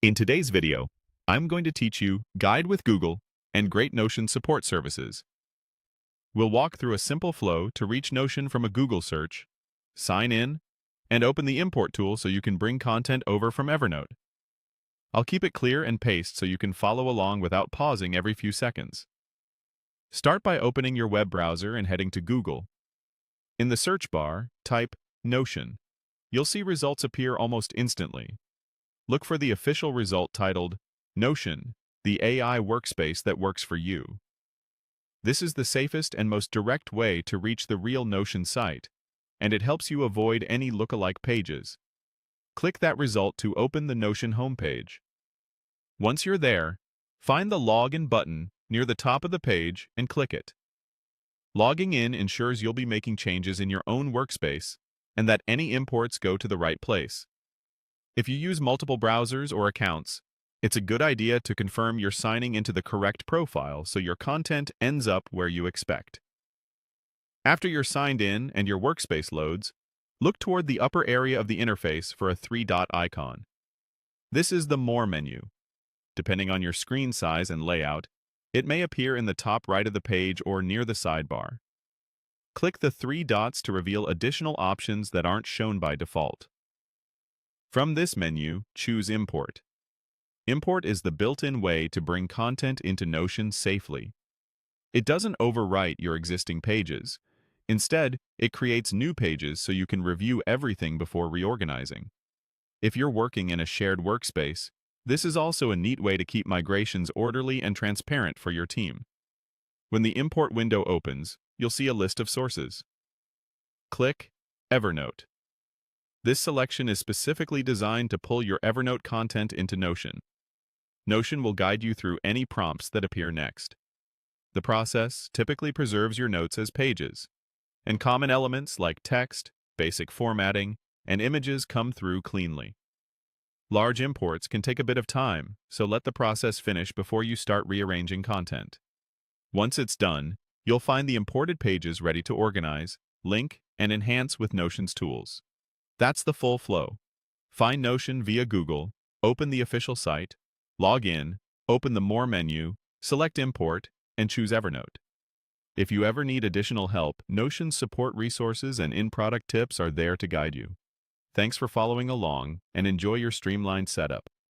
In today's video, I'm going to teach you Guide with Google and Great Notion support services. We'll walk through a simple flow to reach Notion from a Google search, sign in, and open the import tool so you can bring content over from Evernote. I'll keep it clear and paced so you can follow along without pausing every few seconds. Start by opening your web browser and heading to Google. In the search bar, type Notion. You'll see results appear almost instantly. Look for the official result titled Notion, the AI workspace that works for you. This is the safest and most direct way to reach the real Notion site, and it helps you avoid any lookalike pages. Click that result to open the Notion homepage. Once you're there, find the Login button near the top of the page and click it. Logging in ensures you'll be making changes in your own workspace and that any imports go to the right place. If you use multiple browsers or accounts, it's a good idea to confirm you're signing into the correct profile so your content ends up where you expect. After you're signed in and your workspace loads, look toward the upper area of the interface for a three-dot icon. This is the More menu. Depending on your screen size and layout, it may appear in the top right of the page or near the sidebar. Click the three dots to reveal additional options that aren't shown by default. From this menu, choose Import. Import is the built-in way to bring content into Notion safely. It doesn't overwrite your existing pages. Instead, it creates new pages so you can review everything before reorganizing. If you're working in a shared workspace, this is also a neat way to keep migrations orderly and transparent for your team. When the import window opens, you'll see a list of sources. Click Evernote. This selection is specifically designed to pull your Evernote content into Notion. Notion will guide you through any prompts that appear next. The process typically preserves your notes as pages, and common elements like text, basic formatting, and images come through cleanly. Large imports can take a bit of time, so let the process finish before you start rearranging content. Once it's done, you'll find the imported pages ready to organize, link, and enhance with Notion's tools. That's the full flow. Find Notion via Google, open the official site, log in, open the More menu, select Import, and choose Evernote. If you ever need additional help, Notion's support resources and in-product tips are there to guide you. Thanks for following along, and enjoy your streamlined setup.